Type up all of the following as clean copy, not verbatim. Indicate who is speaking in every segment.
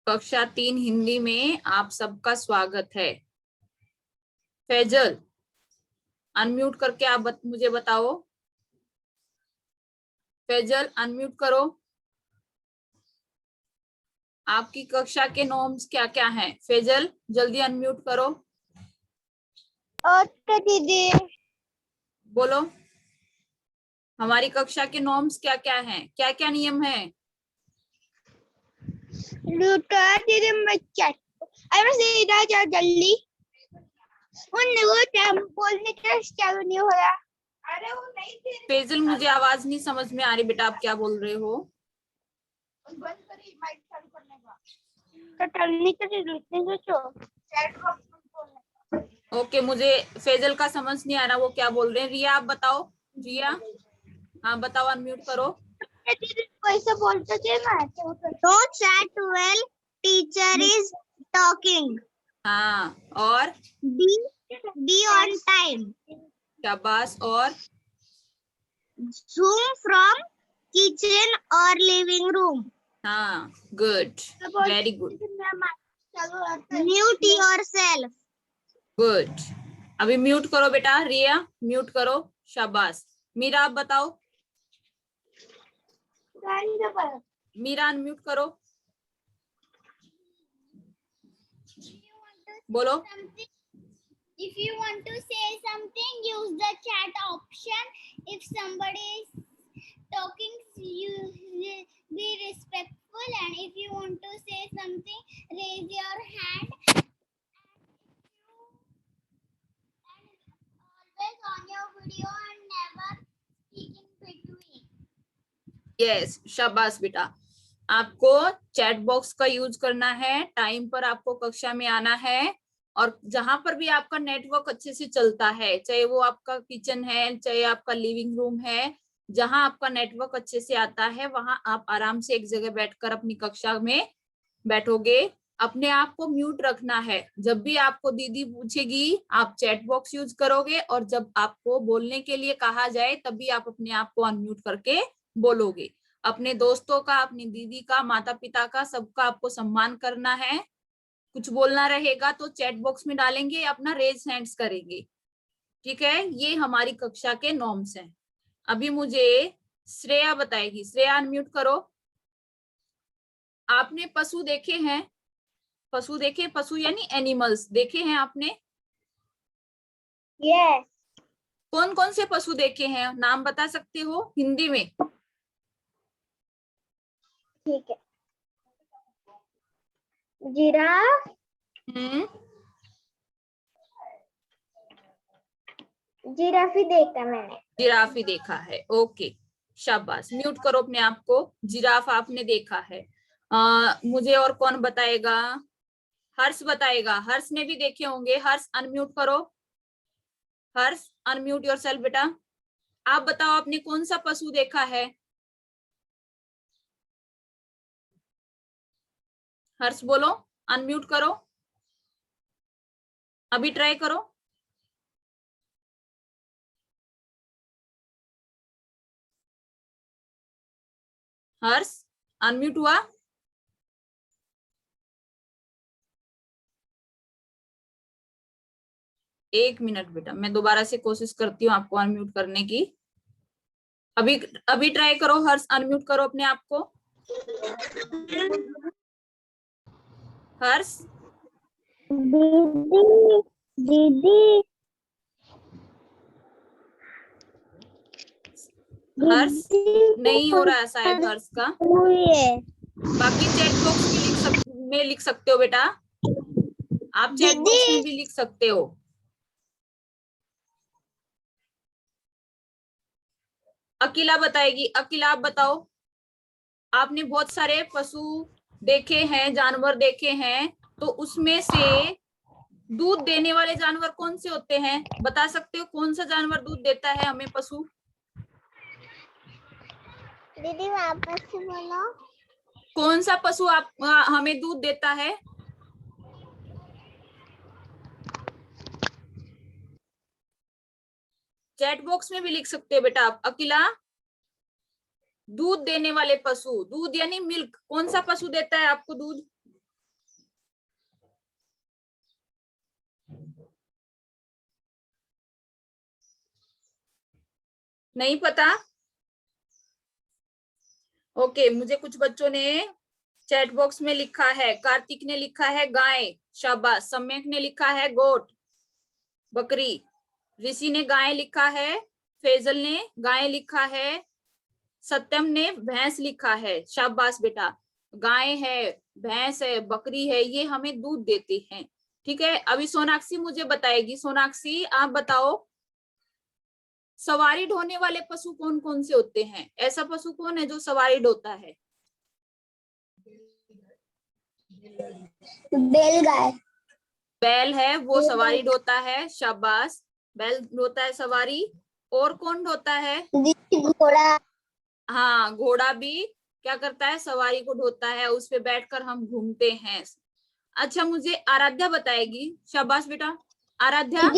Speaker 1: कक्षा 3 हिंदी में आप सबका स्वागत है। फैजल, अनम्यूट करके आप मुझे बताओ। फैजल, अनम्यूट करो। आपकी कक्षा के नॉर्म्स क्या क्या हैं? फैजल, जल्दी अनम्यूट करो।
Speaker 2: ओके दीदी।
Speaker 1: बोलो, हमारी कक्षा के नॉर्म्स क्या क्या हैं? क्या क्या नियम है?
Speaker 2: दीदी मैं चैट जल्दी वो टाइम बोलने का चालू नहीं हो रहा। अरे वो नहीं थे।
Speaker 1: फैजल, मुझे आवाज नहीं समझ में आ रही बेटा, आप क्या बोल रहे हो?
Speaker 2: बंद करिए माइक चालू करने का। तो टलनी के लिखने से चैट बॉक्स में बोलने।
Speaker 1: ओके, मुझे फैजल का समझ नहीं आ रहा वो क्या बोल रहे हैं। रिया, आप बताओ। रिया, हाँ बताओ, अनम्यूट करो।
Speaker 2: कैसे बोलते थे ना? Don't chat while teacher is talking.
Speaker 1: हाँ, और
Speaker 2: Be on time.
Speaker 1: शाबाश। और
Speaker 2: Zoom from kitchen or living room.
Speaker 1: हाँ, good, very good,
Speaker 2: Mute yourself.
Speaker 1: Good. अभी म्यूट करो बेटा। रिया, म्यूट करो। शाबाश। मीरा, आप बताओ। मीरा, अनम्यूट करो। बोलो।
Speaker 2: If you want to say something, use the chat option. If somebody is talking, you be respectful, and if you want to say something, raise your hand. And always on your video and never speak in between.
Speaker 1: Yes, शाबाश बेटा। आपको chat box का use करना है, time पर आपको कक्षा में आना है, और जहां पर भी आपका नेटवर्क अच्छे से चलता है, चाहे वो आपका किचन है, चाहे आपका लिविंग रूम है, जहां आपका नेटवर्क अच्छे से आता है, वहां आप आराम से एक जगह बैठकर अपनी कक्षा में बैठोगे। अपने आप को म्यूट रखना है। जब भी आपको दीदी पूछेगी आप चैट बॉक्स यूज करोगे, और जब आपको बोलने के लिए कहा जाए तभी आप अपने आप को अनम्यूट करके बोलोगे। अपने दोस्तों का, अपनी दीदी का, माता पिता का, सबका आपको सम्मान करना है। कुछ बोलना रहेगा तो चैट बॉक्स में डालेंगे, अपना रेज हैंड्स करेंगे। ठीक है, ये हमारी कक्षा के नॉर्म्स हैं। अभी मुझे श्रेया बताएगी। श्रेया, अनम्यूट करो। आपने पशु देखे हैं? पशु देखे? पशु यानी एनिमल्स देखे हैं आपने?
Speaker 2: Yes.
Speaker 1: कौन कौन से पशु देखे हैं? नाम बता सकते हो हिंदी में?
Speaker 2: ठीक है। जिराफ। जिराफ ही देखा मैंने।
Speaker 1: जिराफ ही देखा है। ओके, शाबाश। म्यूट करो अपने आप को। जिराफ आपने देखा है। मुझे और कौन बताएगा? हर्ष बताएगा। हर्ष ने भी देखे होंगे। हर्ष, अनम्यूट करो। हर्ष, अनम्यूट योरसेल्फ बेटा। आप बताओ, आपने कौन सा पशु देखा है? हर्ष बोलो, अनम्यूट करो। अभी ट्राई करो। हर्ष, अनम्यूट हुआ? एक मिनट बेटा, मैं दोबारा से कोशिश करती हूँ आपको अनम्यूट करने की। अभी अभी ट्राई करो। हर्ष, अनम्यूट करो अपने आप को। हर्ष,
Speaker 2: दीदी दीदी
Speaker 1: हर्ष नहीं हो रहा है शायद हर्ष का। बाकी चैट बॉक्स में लिख सकते हो बेटा। आप चैट बॉक्स में भी लिख सकते हो। अकीला बताएगी। अकीला, आप बताओ। आपने बहुत सारे पशु देखे हैं, जानवर देखे हैं, तो उसमें से दूध देने वाले जानवर कौन से होते हैं? बता सकते हो कौन सा जानवर दूध देता है हमें? पशु।
Speaker 2: दीदी वापस से बोलो।
Speaker 1: कौन सा पशु आप हमें दूध देता है? चैट बॉक्स में भी लिख सकते हो बेटा आप। अकीला, दूध देने वाले पशु, दूध यानी मिल्क, कौन सा पशु देता है आपको दूध? नहीं पता? ओके, मुझे कुछ बच्चों ने चैट बॉक्स में लिखा है, कार्तिक ने लिखा है गाय, शाबाश। सम्यक ने लिखा है गोट, बकरी। ऋषि ने गाय लिखा है, फैजल ने गाय लिखा है, सत्यम ने भैंस लिखा है। शाबाश बेटा। गाय है, भैंस है, बकरी है, ये हमें दूध देती हैं। ठीक है, अभी सोनाक्षी मुझे बताएगी। सोनाक्षी आप बताओ, सवारी ढोने वाले पशु कौन कौन से होते हैं? ऐसा पशु कौन है जो सवारी ढोता है?
Speaker 2: बैलगाय।
Speaker 1: बैल है, वो सवारी ढोता है। शाबाश, बैल ढोता है सवारी। और कौन ढोता है?
Speaker 2: घोड़ा।
Speaker 1: हाँ, घोड़ा भी क्या करता है? सवारी को ढोता है, उस पे बैठकर हम घूमते हैं। अच्छा, मुझे आराध्या बताएगी। शाबाश बेटा। आराध्या,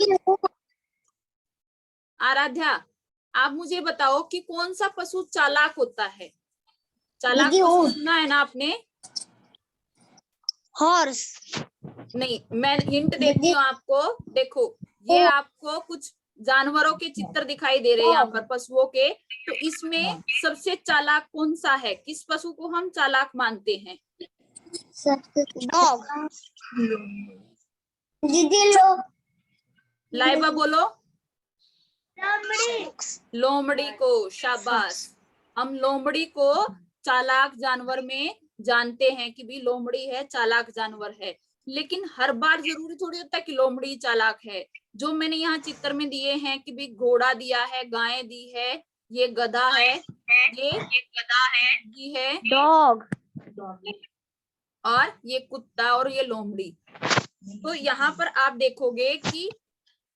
Speaker 1: आराध्या आप मुझे बताओ कि कौन सा पशु चालाक होता है? चालाक पशु सुना है ना आपने?
Speaker 2: हॉर्स।
Speaker 1: नहीं, मैं हिंट देती हूँ आपको। देखो, ये आपको कुछ जानवरों के चित्र दिखाई दे रहे हैं यहाँ पर, पशुओं के। तो इसमें सबसे चालाक कौन सा है? किस पशु को हम चालाक मानते हैं?
Speaker 2: डॉग। दीदी लोग।
Speaker 1: लाइबा बोलो। लोमड़ी को। शाबाश। हम लोमड़ी को चालाक जानवर में जानते हैं कि भी लोमड़ी है, चालाक जानवर है। लेकिन हर बार जरूरी थोड़ी होता है कि लोमड़ी चालाक है। जो मैंने यहाँ चित्र में दिए हैं कि भी घोड़ा दिया है, गाय दी है, ये गधा है, ये गधा है
Speaker 2: डॉग।
Speaker 1: और ये कुत्ता और ये लोमड़ी। तो यहाँ पर आप देखोगे कि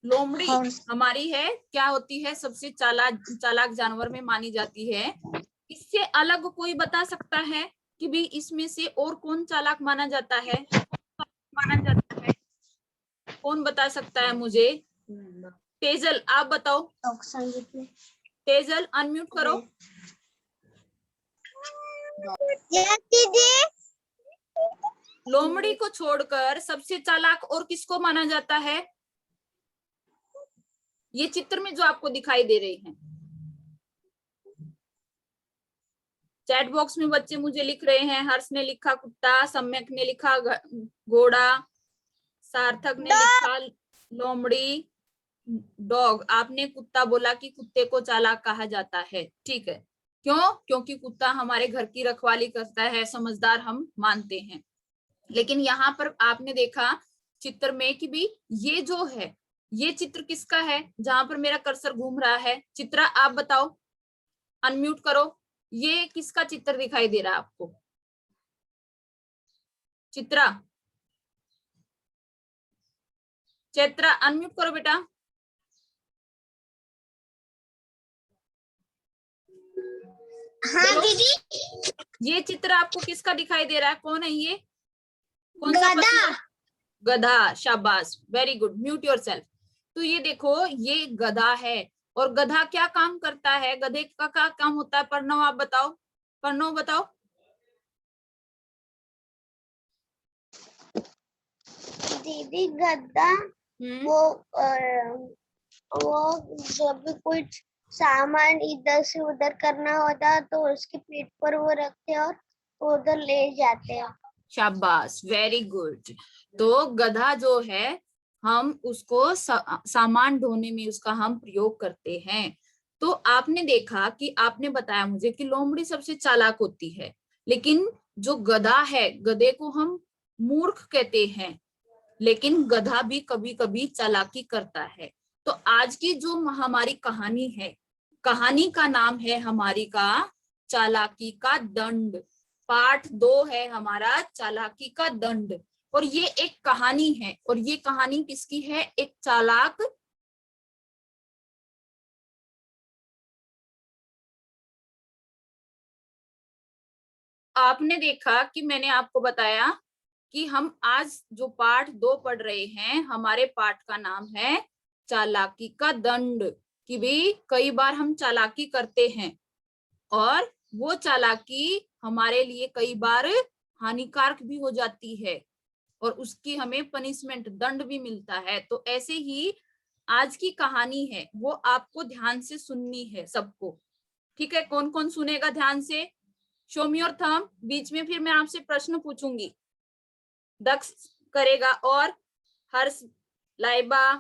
Speaker 1: लोमड़ी हमारी है, क्या होती है? सबसे चालाक जानवर में मानी जाती है। इससे अलग कोई बता सकता है कि भी इसमें से और कौन चालाक माना जाता है? कौन बता सकता है मुझे? तेजल आप बताओ। तेजल अनम्यूट करो। लोमड़ी को छोड़कर सबसे चालाक और किसको माना जाता है? ये चित्र में जो आपको दिखाई दे रहे हैं। चैट बॉक्स में बच्चे मुझे लिख रहे हैं। हर्ष ने लिखा कुत्ता, सम्यक ने लिखा घोड़ा, सार्थक ने लिखा लोमड़ी, डॉग। आपने कुत्ता बोला कि कुत्ते को चालाक कहा जाता है। ठीक है, क्यों? क्योंकि कुत्ता हमारे घर की रखवाली करता है, समझदार हम मानते हैं। लेकिन यहाँ पर आपने देखा चित्र में कि भी ये जो है, ये चित्र किसका है जहां पर मेरा कर्सर घूम रहा है? चित्रा आप बताओ, अनम्यूट करो। ये किसका चित्र दिखाई दे रहा है आपको? चित्रा, चित्रा अनम्यूट करो बेटा।
Speaker 2: हाँ दीदी।
Speaker 1: ये चित्र आपको किसका दिखाई दे रहा है? कौन है ये? कौन सा पशु है? गधा। शाबाश, वेरी गुड। Mute yourself. तो ये देखो, ये गधा है। और गधा क्या काम करता है? गधे का क्या काम होता है? प्रणव आप बताओ। प्रणव बताओ।
Speaker 2: दीदी गद्दा वो जब भी कुछ सामान इधर से उधर करना होता है तो उसके पीठ पर वो रखते हैं और वो उधर ले जाते हैं।
Speaker 1: शाबाश, वेरी गुड। तो गधा जो है, हम उसको सामान ढोने में उसका हम प्रयोग करते हैं। तो आपने देखा कि आपने बताया मुझे कि लोमड़ी सबसे चालाक होती है, लेकिन जो गधा है, गधे को हम मूर्ख कहते हैं, लेकिन गधा भी कभी कभी चालाकी करता है। तो आज की जो हमारी कहानी है, कहानी का नाम है हमारी का चालाकी का दंड। पार्ट 2 है हमारा चालाकी का दंड। और ये एक कहानी है, और ये कहानी किसकी है? एक चालाक आपने देखा कि मैंने आपको बताया कि हम आज जो पाठ 2 पढ़ रहे हैं, हमारे पाठ का नाम है चालाकी का दंड। कि भी कई बार हम चालाकी करते हैं और वो चालाकी हमारे लिए कई बार हानिकारक भी हो जाती है, और उसकी हमें पनिशमेंट, दंड भी मिलता है। तो ऐसे ही आज की कहानी है वो आपको ध्यान से सुननी है सबको, ठीक है? कौन कौन सुनेगा ध्यान से? Show me your thumb. बीच में फिर मैं आपसे प्रश्न पूछूंगी, दक्ष करेगा और हर्ष, लाइबा,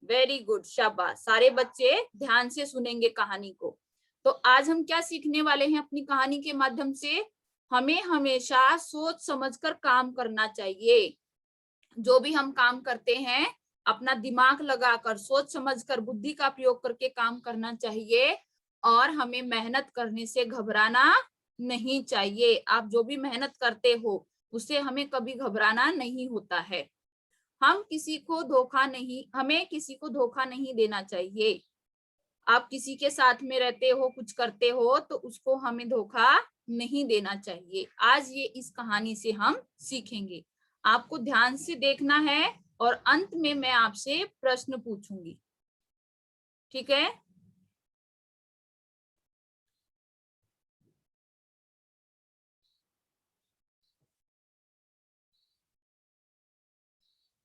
Speaker 1: वेरी गुड, शाबाश। सारे बच्चे ध्यान से सुनेंगे कहानी को। तो आज हम क्या सीखने वाले हैं अपनी कहानी के माध्यम से? हमें हमेशा सोच समझकर काम करना चाहिए। जो भी हम काम करते हैं अपना दिमाग लगाकर, सोच समझकर, बुद्धि का प्रयोग करके काम करना चाहिए और हमें मेहनत करने से घबराना नहीं चाहिए। आप जो भी मेहनत करते हो उससे हमें कभी घबराना नहीं होता है। हमें किसी को धोखा नहीं देना चाहिए। आप किसी के साथ में रहते हो, कुछ करते हो तो उसको हमें धोखा नहीं देना चाहिए। आज ये इस कहानी से हम सीखेंगे। आपको ध्यान से देखना है और अंत में मैं आपसे प्रश्न पूछूंगी, ठीक है?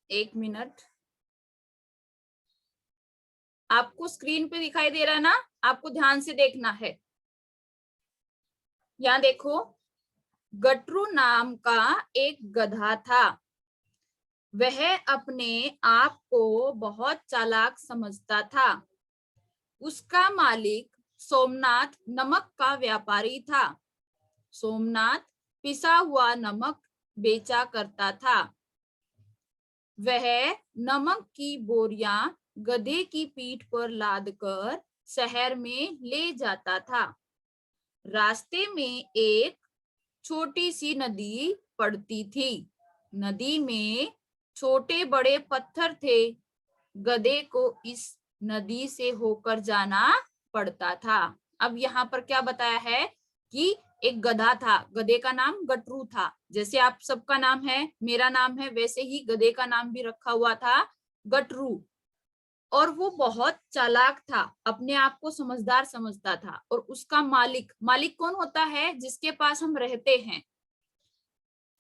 Speaker 1: एक मिनट। आपको स्क्रीन पे दिखाई दे रहा है ना? आपको ध्यान से देखना है। यहाँ देखो, गटरू नाम का एक गधा था। वह अपने आप को बहुत चालाक समझता था। उसका मालिक सोमनाथ नमक का व्यापारी था। सोमनाथ पिसा हुआ नमक बेचा करता था। वह नमक की बोरियां गधे की पीठ पर लादकर शहर में ले जाता था। रास्ते में एक छोटी सी नदी पड़ती थी। नदी में छोटे बड़े पत्थर थे। गधे को इस नदी से होकर जाना पड़ता था। अब यहाँ पर क्या बताया है कि एक गधा था, गधे का नाम गटरू था। जैसे आप सबका नाम है, मेरा नाम है, वैसे ही गधे का नाम भी रखा हुआ था गटरू। और वो बहुत चालाक था, अपने आप को समझदार समझता था। और उसका मालिक कौन होता है? जिसके पास हम रहते हैं,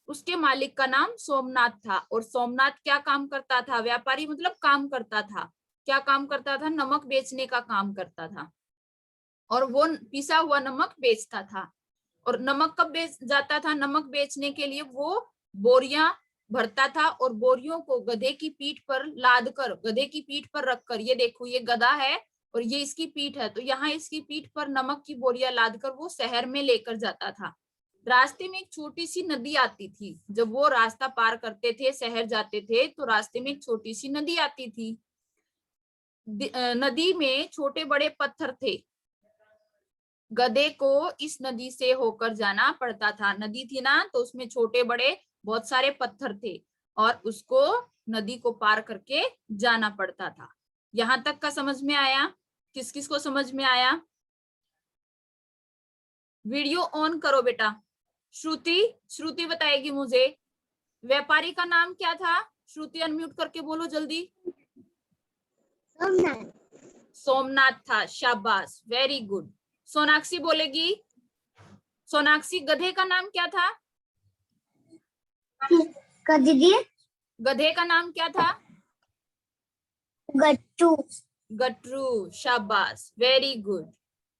Speaker 1: उसके मालिक का नाम सोमनाथ था। और सोमनाथ क्या काम करता था? व्यापारी मतलब काम करता था। क्या काम करता था? नमक बेचने का काम करता था। और वो पिसा हुआ नमक बेचता था। और नमक कब बेच जाता था? नमक बेचने के लिए वो बोरियां भरता था और बोरियों को गधे की पीठ पर लाद कर, गधे की पीठ पर रखकर, ये देखो ये गधा है और ये इसकी पीठ है, तो यहाँ इसकी पीठ पर नमक की बोरियां लाद कर वो शहर में लेकर जाता था। रास्ते में एक छोटी सी नदी आती थी। जब वो रास्ता पार करते थे, शहर जाते थे, तो रास्ते में एक छोटी सी नदी आती थी। नदी में छोटे बड़े पत्थर थे। गधे को इस नदी से होकर जाना पड़ता था। नदी थी ना, तो उसमें छोटे बड़े बहुत सारे पत्थर थे और उसको नदी को पार करके जाना पड़ता था। यहां तक का समझ में आया? किस किस को समझ में आया? वीडियो ऑन करो बेटा। श्रुति बताएगी मुझे। व्यापारी का नाम क्या था? श्रुति अनम्यूट करके बोलो जल्दी। सोमनाथ था, शाबाश, वेरी गुड। सोनाक्षी बोलेगी। सोनाक्षी, गधे का नाम क्या था? गधे का नाम क्या था?
Speaker 2: गट्टू।
Speaker 1: गटरू, शाबाश, वेरी गुड।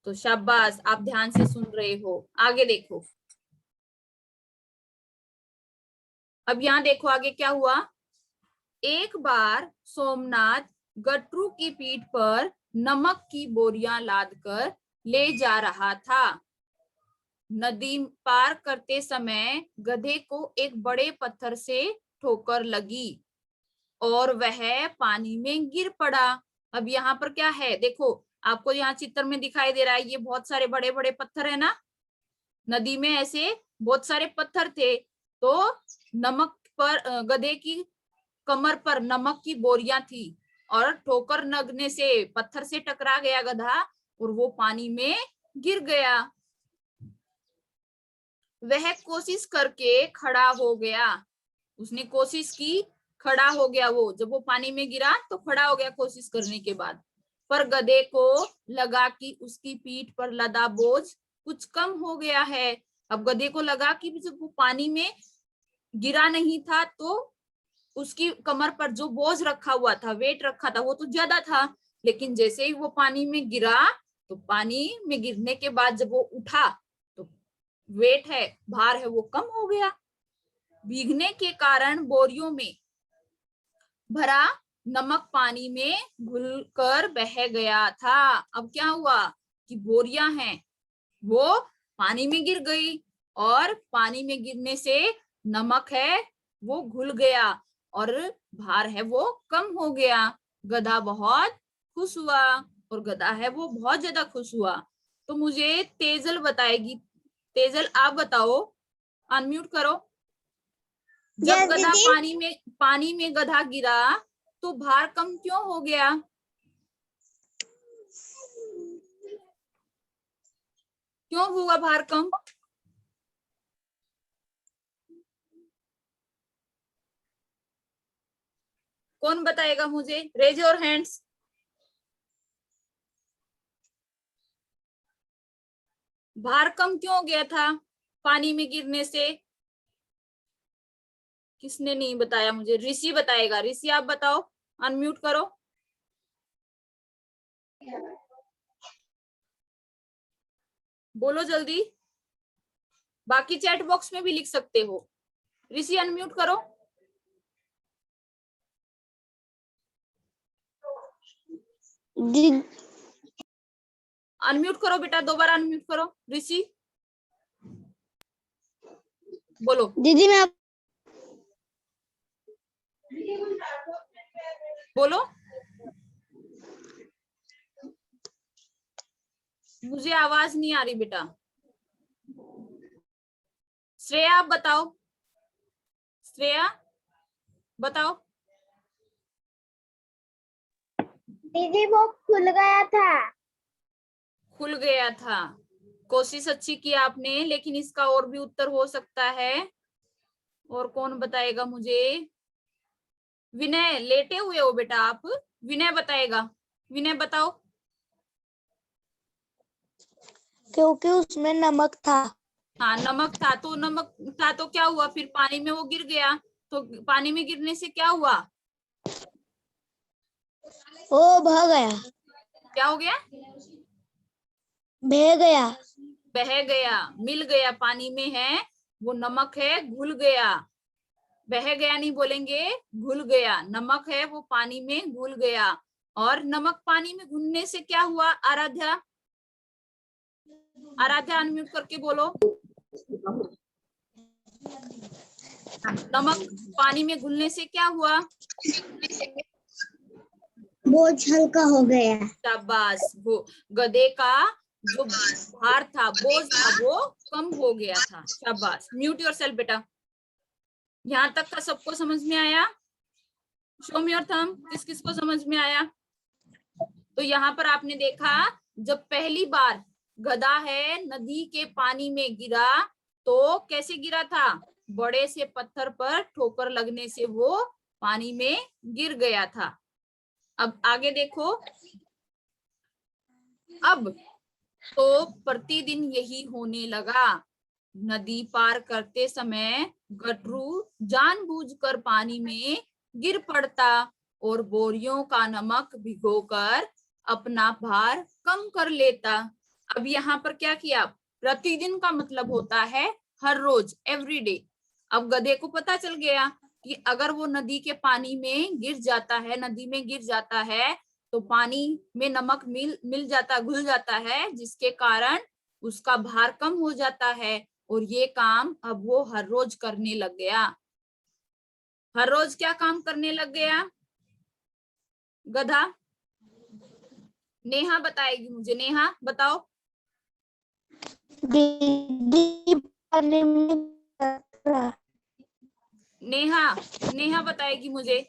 Speaker 1: तो शाबाश, आप ध्यान से सुन रहे हो। आगे देखो। अब यहाँ देखो आगे क्या हुआ। एक बार सोमनाथ गटरू की पीठ पर नमक की बोरियां लादकर ले जा रहा था। नदी पार करते समय गधे को एक बड़े पत्थर से ठोकर लगी और वह पानी में गिर पड़ा। अब यहाँ पर क्या है देखो, आपको यहाँ चित्र में दिखाई दे रहा है, ये बहुत सारे बड़े बड़े पत्थर है ना। नदी में ऐसे बहुत सारे पत्थर थे। तो नमक पर, गधे की कमर पर नमक की बोरियां थी और ठोकर लगने से पत्थर से टकरा गया गधा और वो पानी में गिर गया। वह कोशिश करके खड़ा हो गया। उसने कोशिश की, खड़ा हो गया। वो जब वो पानी में गिरा तो खड़ा हो गया कोशिश करने के बाद। पर गधे को लगा कि उसकी पीठ पर लदा बोझ कुछ कम हो गया है। अब गधे को लगा कि जब वो पानी में गिरा नहीं था तो उसकी कमर पर जो बोझ रखा हुआ था, वेट रखा था, वो तो ज्यादा था, लेकिन जैसे ही वो पानी में गिरा तो पानी में गिरने के बाद जब वो उठा तो वेट है, भार है, वो कम हो गया। भीगने के कारण बोरियों में भरा नमक पानी में घुलकर बह गया था। अब क्या हुआ कि बोरियां हैं वो पानी में गिर गई, और पानी में गिरने से नमक है वो घुल गया और भार है वो कम हो गया। गधा बहुत खुश हुआ, और गधा है वो बहुत ज्यादा खुश हुआ। तो मुझे तेजल बताएगी। तेजल आप बताओ, अनम्यूट करो। जब
Speaker 2: यस
Speaker 1: गधा
Speaker 2: दीदी।
Speaker 1: पानी में गधा गिरा तो भार कम क्यों हो गया? क्यों हुआ भार कम? कौन बताएगा मुझे? Raise your hands. भार कम क्यों हो गया था पानी में गिरने से? किसने नहीं बताया मुझे? ऋषि बताएगा। ऋषि आप बताओ, अनम्यूट करो। बोलो जल्दी, बाकी चैट बॉक्स में भी लिख सकते हो। ऋषि अनम्यूट करो। अनम्यूट करो बेटा, दो बार अनम्यूट करो। ऋषि बोलो।
Speaker 2: दीदी मैं
Speaker 1: बोलो, मुझे आवाज नहीं आ रही बेटा। श्रेया आप बताओ। श्रेया बताओ।
Speaker 2: दीदी वो खुल गया था।
Speaker 1: खुल गया था। कोशिश अच्छी की आपने, लेकिन इसका और भी उत्तर हो सकता है। और कौन बताएगा मुझे? विनय, लेटे हुए हो बेटा आप? विनय बताएगा। विनय बताओ।
Speaker 2: क्योंकि उसमें नमक था।
Speaker 1: हाँ, नमक था, तो नमक था तो क्या हुआ फिर? पानी में वो गिर गया, तो पानी में गिरने से क्या हुआ?
Speaker 2: वो बह गया।
Speaker 1: क्या हो गया?
Speaker 2: बह गया।
Speaker 1: बह गया, मिल गया, पानी में है वो नमक है, घुल गया। बह गया नहीं बोलेंगे, घुल गया। नमक है वो पानी में घुल गया। और नमक पानी में घुलने से क्या हुआ? आराध्या, आराध्या अनम्यूट करके बोलो। नमक पानी में घुलने से क्या हुआ?
Speaker 2: बोझ हल्का हो गया।
Speaker 1: शाबाश। वो गधे का जो भार था, बोझ था, वो कम हो गया था। शाबाश। म्यूट योरसेल्फ बेटा। यहाँ तक का सबको समझ में आया? शो मी योर थंब, किस किस को समझ में आया? तो यहाँ पर आपने देखा, जब पहली बार गधा है नदी के पानी में गिरा तो कैसे गिरा था? बड़े से पत्थर पर ठोकर लगने से वो पानी में गिर गया था। अब आगे देखो। अब तो प्रतिदिन यही होने लगा। नदी पार करते समय गटरू जानबूझकर पानी में गिर पड़ता और बोरियों का नमक भिगोकर अपना भार कम कर लेता। अब यहाँ पर क्या किया? प्रतिदिन का मतलब होता है हर रोज, एवरीडे। अब गधे को पता चल गया कि अगर वो नदी के पानी में गिर जाता है, नदी में गिर जाता है, तो पानी में नमक मिल जाता, घुल जाता है, जिसके कारण उसका भार कम हो जाता है। और ये काम अब वो हर रोज करने लग गया। हर रोज क्या काम करने लग गया गधा? नेहा बताएगी मुझे। नेहा बताओ।
Speaker 2: दीदी पानी में
Speaker 1: नेहा, नेहा बताएगी मुझे।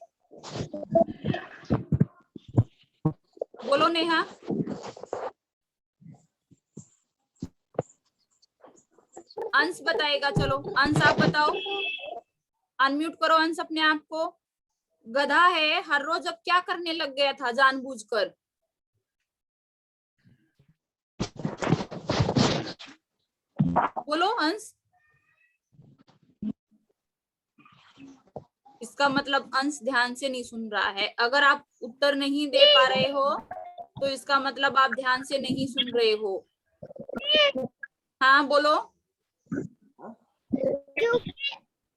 Speaker 1: बोलो नेहा। अंश बताएगा। चलो अंश आप बताओ, अनम्यूट करो अंश अपने आप को। गधा है, हर रोज अब क्या करने लग गया था जानबूझकर? बोलो अंश। इसका मतलब अंश ध्यान से नहीं सुन रहा है। अगर आप उत्तर नहीं दे पा रहे हो तो इसका मतलब आप ध्यान से नहीं सुन रहे हो। हाँ बोलो।
Speaker 2: क्योंकि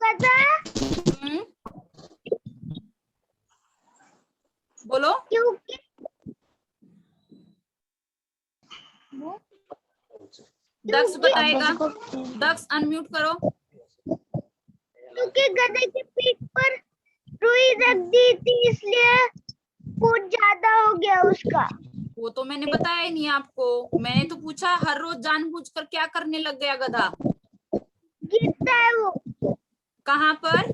Speaker 2: पता
Speaker 1: बोलो।
Speaker 2: क्योंकि
Speaker 1: दक्ष बताएगा। दक्ष अनम्यूट करो।
Speaker 2: क्योंकि गधे की पीठ पर रुई रख दी थी, इसलिए कूद ज्यादा हो गया उसका।
Speaker 1: वो तो मैंने बताया ही नहीं आपको। मैंने तो पूछा हर रोज जानबूझकर क्या करने लग गया गधा।
Speaker 2: गिरता है वो
Speaker 1: कहाँ पर?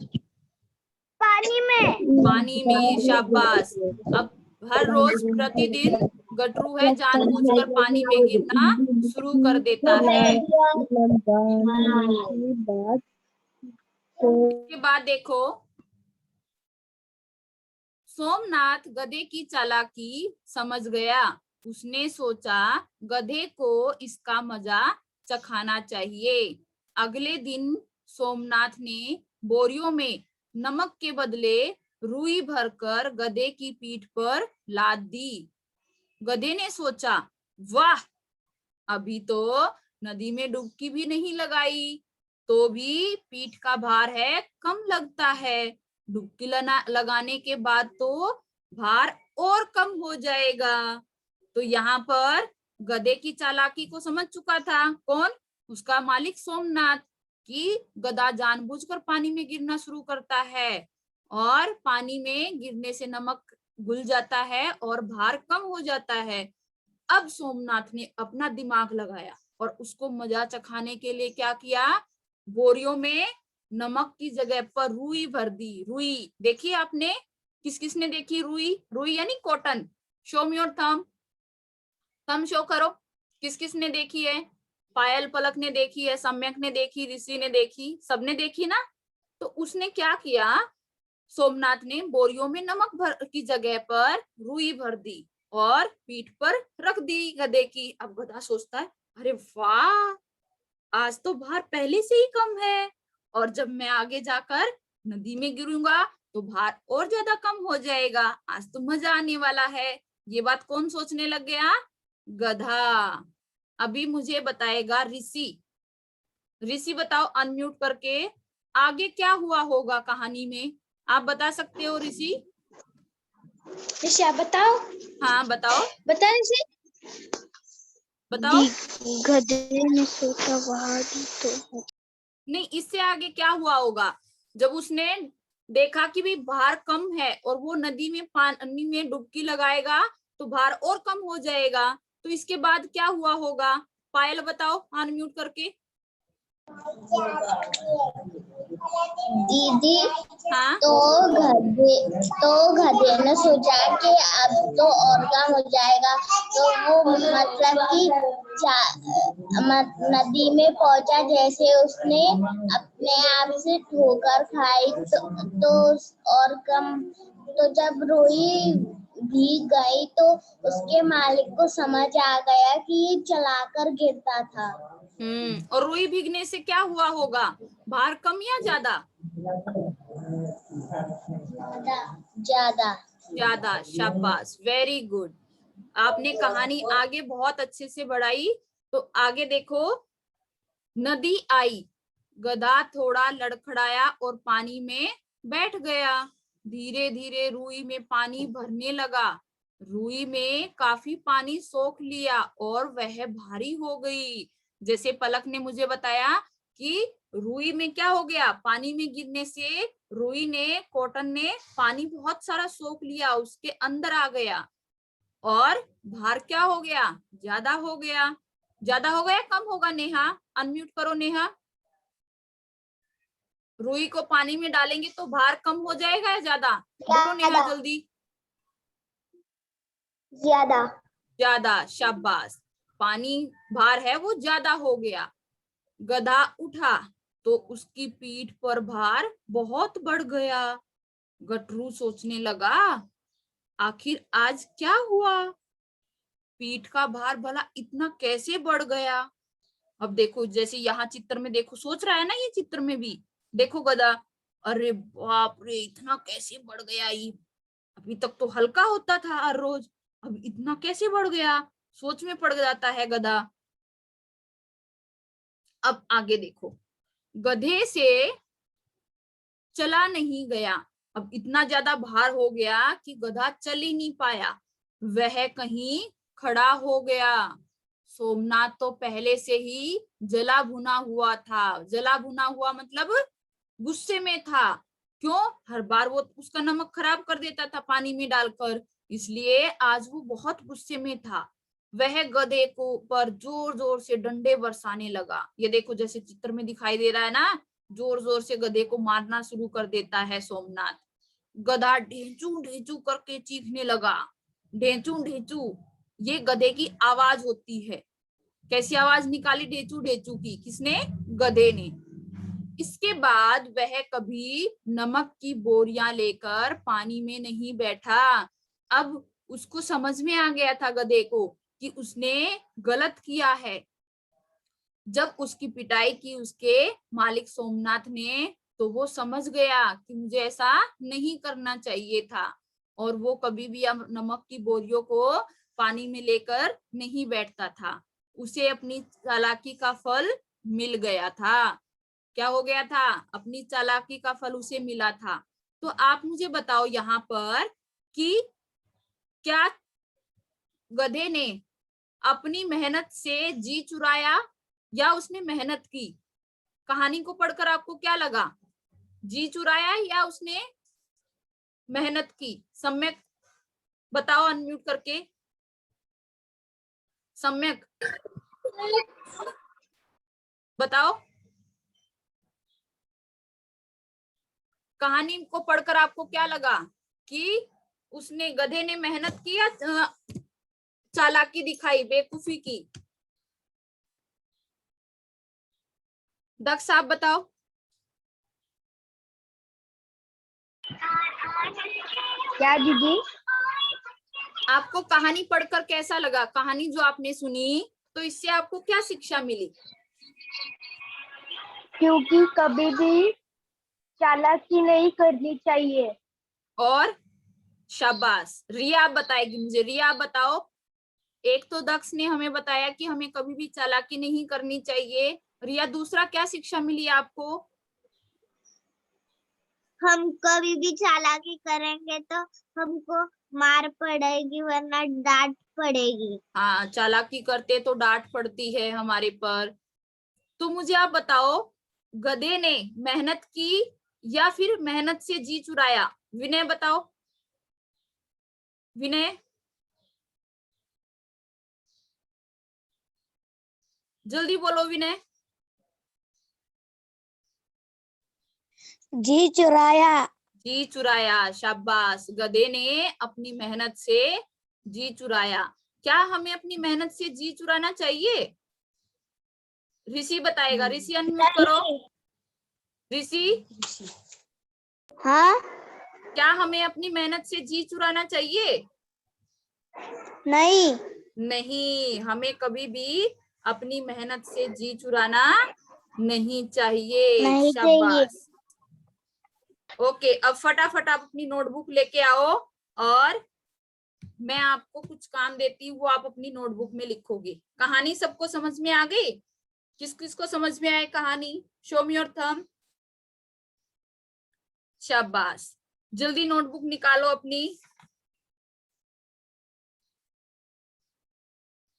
Speaker 2: पानी में।
Speaker 1: पानी में। शाबाश। अब हर रोज प्रतिदिन गटरू है जानबूझकर पानी में गिरना शुरू कर देता है। इसके बाद देखो, सोमनाथ गधे की चालाकी समझ गया। उसने सोचा गधे को इसका मजा चखाना चाहिए। अगले दिन सोमनाथ ने बोरियों में नमक के बदले रुई भरकर गधे की पीठ पर लाद दी। गधे ने सोचा, वाह, अभी तो नदी में डुबकी भी नहीं लगाई, तो भी पीठ का भार है कम लगता है। डुबकी लगाने के बाद तो भार और कम हो जाएगा। तो यहाँ पर गधे की चालाकी को समझ चुका था कौन? उसका मालिक सोमनाथ, कि गधा जानबूझकर पानी में गिरना शुरू करता है और पानी में गिरने से नमक घुल जाता है और भार कम हो जाता है। अब सोमनाथ ने अपना दिमाग लगाया और उसको मजा चखाने के लिए क्या किया? बोरियों में नमक की जगह पर रुई भर दी। रुई देखी आपने? किस किस ने देखी रुई? रुई यानी cotton. Show me your thumb. Thumb show करो। किस किस ने देखी है? पायल पलक ने देखी है, सम्यक ने देखी, ऋषि ने देखी, सबने देखी ना? तो उसने क्या किया? सोमनाथ ने बोरियों में नमक भर की जगह पर रुई भर दी और पीठ पर रख दी गधे की। अब गधा सोचता है, अरे वाह, आज तो भार पहले से ही कम है और जब मैं आगे जाकर नदी में गिरूंगा तो भार और ज्यादा कम हो जाएगा। आज तो मजा आने वाला है। ये बात कौन सोचने लग गया? गधा। अभी मुझे बताएगा ऋषि। ऋषि बताओ अनम्यूट करके, आगे क्या हुआ होगा कहानी में? आप बता सकते हो ऋषि?
Speaker 2: ऋषि आप बताओ।
Speaker 1: हाँ बताओ।
Speaker 2: बता ऋषि।
Speaker 1: बताओ।
Speaker 2: गधे ने सोचा वहां तो
Speaker 1: नहीं, इससे आगे क्या हुआ होगा? जब उसने देखा कि भाई भार कम है और वो नदी में पानी में डुबकी लगाएगा तो भार और कम हो जाएगा, तो इसके बाद क्या हुआ होगा? पायल बताओ अनम्यूट करके।
Speaker 2: दीदी
Speaker 1: हाँ
Speaker 2: तो गधे ने सोचा कि अब तो और कम हो जाएगा, तो वो मतलब कि नदी में पहुंचा। जैसे उसने अपने आप से ठोकर खाई तो और कम। तो जब रुई भीग गई तो उसके मालिक को समझ आ गया कि ये चलाकर गिरता था।
Speaker 1: और रुई भीगने से क्या हुआ होगा? भार कम या ज्यादा?
Speaker 2: ज्यादा।
Speaker 1: ज्यादा। शाबाश, वेरी गुड। आपने कहानी आगे बहुत अच्छे से बढ़ाई। तो आगे देखो, नदी आई, गधा थोड़ा लड़खड़ाया और पानी में बैठ गया। धीरे धीरे रुई में पानी भरने लगा। रुई में काफी पानी सोख लिया और वह भारी हो गई। जैसे पलक ने मुझे बताया कि रुई में क्या हो गया? पानी में गिरने से रुई ने, कॉटन ने पानी बहुत सारा सोख लिया, उसके अंदर आ गया और भार क्या हो गया? ज्यादा हो गया। ज्यादा हो गया कम होगा? नेहा अनम्यूट करो। नेहा, रुई को पानी में डालेंगे तो भार कम हो जाएगा या ज्यादा? बोलो नेहा जल्दी।
Speaker 2: ज्यादा।
Speaker 1: ज्यादा। शाबाश। पानी भार है वो ज्यादा हो गया। गधा उठा तो उसकी पीठ पर भार बहुत बढ़ गया। गटरू सोचने लगा, आखिर आज क्या हुआ? पीठ का भार भला इतना कैसे बढ़ गया? अब देखो, जैसे यहाँ चित्र में देखो, सोच रहा है ना ये चित्र में भी। देखो गधा, अरे बाप रे, इतना कैसे बढ़ गया ये, अभी तक तो हल्का होता था हर रोज, अब इतना कैसे बढ़ गया, सोच में पड़ जाता है गधा। अब आगे देखो, गधे से चला नहीं गया, अब इतना ज्यादा भार हो गया कि गधा चल ही नहीं पाया, वह कहीं खड़ा हो गया। सोमनाथ तो पहले से ही जला भुना हुआ था, जला भुना हुआ मतलब गुस्से में था। क्यों? हर बार वो उसका नमक खराब कर देता था पानी में डालकर, इसलिए आज वो बहुत गुस्से में था। वह गधे को पर जोर जोर से डंडे बरसाने लगा। ये देखो जैसे चित्र में दिखाई दे रहा है ना, जोर जोर से गधे को मारना शुरू कर देता है सोमनाथ। गधा ढेंचू ढेंचू करके चीखने लगा। ढेंचू ढेंचू ये गधे की आवाज होती है। कैसी आवाज निकाली ढेंचू ढेंचू की? किसने? गधे ने। इसके बाद वह कभी नमक की बोरियां लेकर पानी में नहीं बैठा। अब उसको समझ में आ गया था गधे को कि उसने गलत किया है। जब उसकी पिटाई की उसके मालिक सोमनाथ ने, तो वो समझ गया कि मुझे ऐसा नहीं करना चाहिए था, और वो कभी भी अब नमक की बोरियों को पानी में लेकर नहीं बैठता था। उसे अपनी चालाकी का फल मिल गया था। क्या हो गया था? अपनी चालाकी का फल उसे मिला था। तो आप मुझे बताओ यहाँ पर कि क्या गधे ने अपनी मेहनत से जी चुराया या उसने मेहनत की? कहानी को पढ़कर आपको क्या लगा? जी चुराया या उसने मेहनत की? सम्यक बताओ अनम्यूट करके। सम्यक बताओ, कहानी को पढ़कर आपको क्या लगा कि उसने, गधे ने मेहनत की या चालाकी दिखाई, बेवकूफी की? दक्ष आप बताओ।
Speaker 2: क्या दीदी?
Speaker 1: आपको कहानी पढ़कर कैसा लगा? कहानी जो आपने सुनी, तो इससे आपको क्या शिक्षा मिली?
Speaker 2: क्योंकि कभी भी चालाकी नहीं करनी चाहिए।
Speaker 1: और शाबाश। रिया आप बताएगी मुझे, रिया आप बताओ। एक तो दक्ष ने हमें बताया कि हमें कभी भी चालाकी नहीं करनी चाहिए। रिया, दूसरा क्या शिक्षा मिली आपको?
Speaker 2: हम कभी भी चालाकी करेंगे तो हमको मार पड़ेगी, वरना डांट पड़ेगी।
Speaker 1: हाँ, चालाकी करते तो डांट पड़ती है हमारे पर। तो मुझे आप बताओ, गधे ने मेहनत की या फिर मेहनत से जी चुराया? विनय बताओ। विनय जल्दी बोलो विनय।
Speaker 2: जी चुराया।
Speaker 1: जी चुराया, शाबाश। गधे ने अपनी मेहनत से जी चुराया। क्या हमें अपनी मेहनत से जी चुराना चाहिए? ऋषि बताएगा। ऋषि अनम्यूट करो। ऋषि,
Speaker 2: हाँ?
Speaker 1: क्या हमें अपनी मेहनत से जी चुराना चाहिए?
Speaker 2: नहीं।
Speaker 1: नहीं, हमें कभी भी अपनी मेहनत से जी चुराना नहीं चाहिए।
Speaker 2: नहीं चाहिए।
Speaker 1: शाबाश। ओके, अब फटाफट आप अपनी नोटबुक लेके आओ, और मैं आपको कुछ काम देती हूँ, वो आप अपनी नोटबुक में लिखोगे। कहानी सबको समझ में आ गई? किस किस को समझ में आए कहानी? Show me your thumb. शाबाश। जल्दी नोटबुक निकालो अपनी,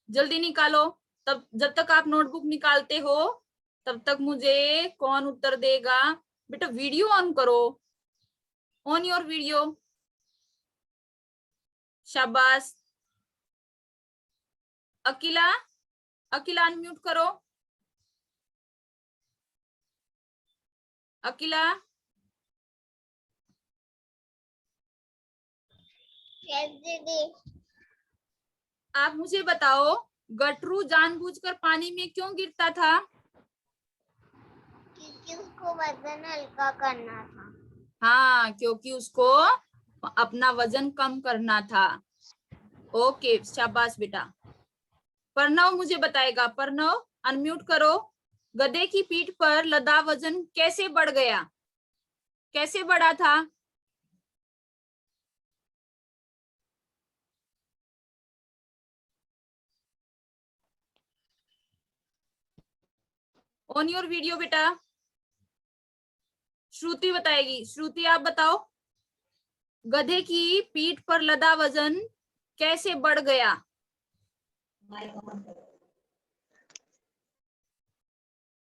Speaker 1: जल्दी निकालो। तब जब तक आप नोटबुक निकालते हो, तब तक मुझे कौन उत्तर देगा? बेटा वीडियो ऑन करो, ऑन योर वीडियो। शाबाश। अकीला, अकीला अनम्यूट करो। अकीला, आप मुझे बताओ, गटरू जानबूझकर पानी में क्यों गिरता था?
Speaker 2: क्योंकि उसको वजन हल्का करना था।
Speaker 1: हाँ, क्योंकि उसको अपना वजन कम करना था। ओके, शाबाश बेटा। प्रणव मुझे बताएगा। प्रणव अनम्यूट करो। गधे की पीठ पर लदा वजन कैसे बढ़ गया? कैसे बढ़ा था? ऑन योर वीडियो बेटा। श्रुति बताएगी। श्रुति आप बताओ, गधे की पीठ पर लदा वजन कैसे बढ़ गया?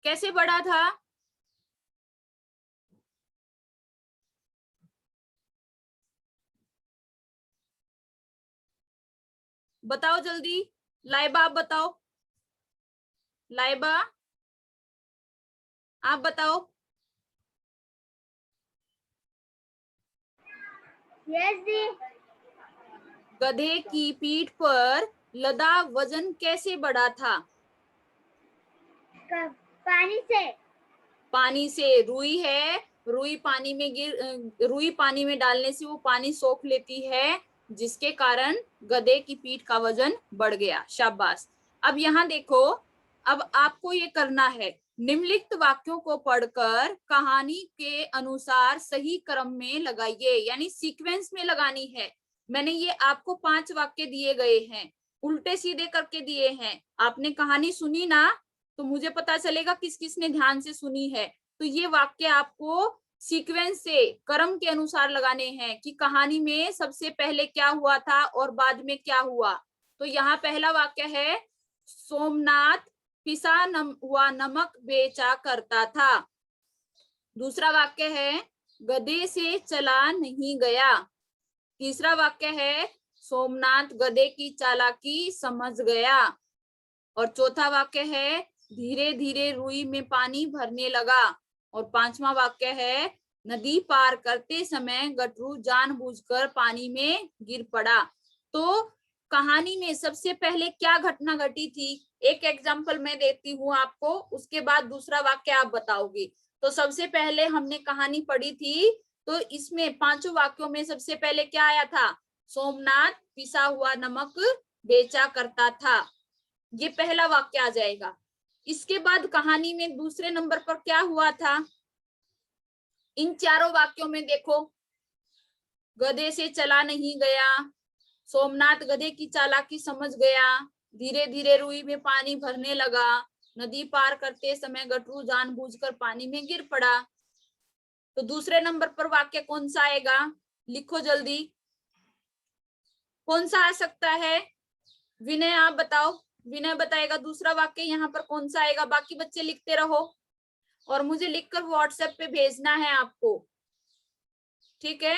Speaker 1: कैसे बढ़ा था? बताओ जल्दी। लाइबा आप बताओ। लाइबा आप बताओ।
Speaker 2: यस दी।
Speaker 1: गधे की पीठ पर लदा वजन कैसे बढ़ा था?
Speaker 2: पानी से।
Speaker 1: पानी से। रुई है, रुई पानी में डालने से वो पानी सोख लेती है, जिसके कारण गधे की पीठ का वजन बढ़ गया। शाबाश। अब यहाँ देखो, अब आपको ये करना है, निम्नलिखित वाक्यों को पढ़कर कहानी के अनुसार सही क्रम में लगाइए, यानी सीक्वेंस में लगानी है। मैंने ये आपको 5 वाक्य दिए गए हैं, उल्टे सीधे करके दिए हैं। आपने कहानी सुनी ना, तो मुझे पता चलेगा किस किस ने ध्यान से सुनी है। तो ये वाक्य आपको सीक्वेंस से, क्रम के अनुसार लगाने हैं कि कहानी में सबसे पहले क्या हुआ था और बाद में क्या हुआ। तो यहाँ पहला वाक्य है, सोमनाथ पिसा हुआ नमक बेचा करता था। दूसरा वाक्य है, गधे से चला नहीं गया। तीसरा वाक्य है, सोमनाथ गधे की चालाकी समझ गया। और चौथा वाक्य है, धीरे धीरे रुई में पानी भरने लगा। और पांचवा वाक्य है, नदी पार करते समय गटरू जानबूझकर पानी में गिर पड़ा। तो कहानी में सबसे पहले क्या घटना घटी थी, एक एग्जाम्पल मैं देती हूँ आपको, उसके बाद दूसरा वाक्य आप बताओगे। तो सबसे पहले हमने कहानी पढ़ी थी, तो इसमें 5 वाक्यों में सबसे पहले क्या आया था? सोमनाथ पिसा हुआ नमक बेचा करता था। ये पहला वाक्य आ जाएगा। इसके बाद कहानी में दूसरे नंबर पर क्या हुआ था? इन चारों वाक्यों में देखो, गधे से चला नहीं गया, सोमनाथ गधे की चालाकी समझ गया, धीरे धीरे रुई में पानी भरने लगा, नदी पार करते समय गटरू जानबूझकर पानी में गिर पड़ा। तो दूसरे नंबर पर वाक्य कौन सा आएगा? लिखो जल्दी, कौन सा आ सकता है? विनय आप बताओ। विनय बताएगा दूसरा वाक्य यहाँ पर कौन सा आएगा। बाकी बच्चे लिखते रहो और मुझे लिखकर व्हाट्सएप पे भेजना है आपको, ठीक है?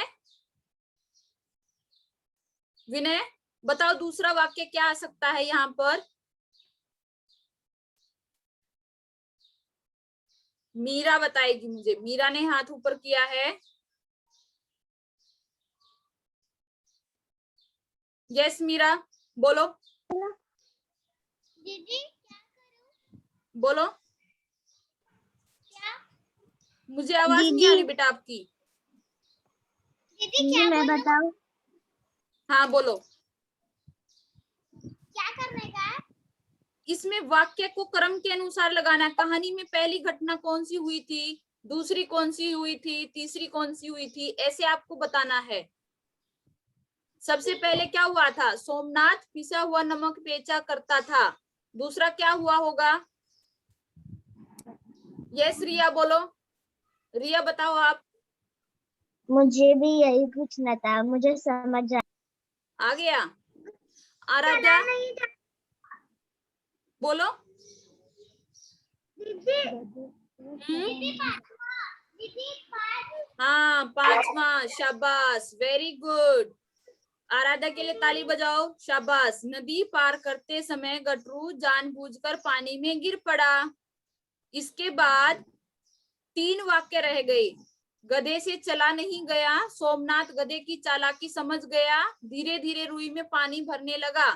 Speaker 1: विनय बताओ दूसरा वाक्य क्या आ सकता है यहाँ पर? मीरा बताएगी मुझे। मीरा ने हाथ ऊपर किया है। यस मीरा बोलो।
Speaker 2: दीदी क्या करूं?
Speaker 1: बोलो।
Speaker 2: क्या?
Speaker 1: मुझे आवाज नहीं आ रही बेटा आपकी।
Speaker 2: दीदी क्या मैं बताऊं?
Speaker 1: हाँ बोलो।
Speaker 2: क्या करने का है?
Speaker 1: इसमें वाक्य को क्रम के अनुसार लगाना है। कहानी में पहली घटना कौन सी हुई थी, दूसरी कौन सी हुई थी, तीसरी कौन सी हुई थी, ऐसे आपको बताना है। सबसे पहले क्या हुआ था? सोमनाथ पिसा हुआ नमक बेचा करता था। दूसरा क्या हुआ होगा? यस रिया बोलो। रिया बताओ आप।
Speaker 2: मुझे भी यही पूछना था, मुझे समझ
Speaker 1: आ गया। आराध्या बोलो। हाँ 5वां, शाबाश, वेरी गुड। आराध्या के लिए ताली बजाओ, शाबाश। नदी पार करते समय गटरू जानबूझकर पानी में गिर पड़ा। इसके बाद 3 वाक्य रह गए। गधे से चला नहीं गया, सोमनाथ गधे की चालाकी समझ गया, धीरे धीरे रुई में पानी भरने लगा।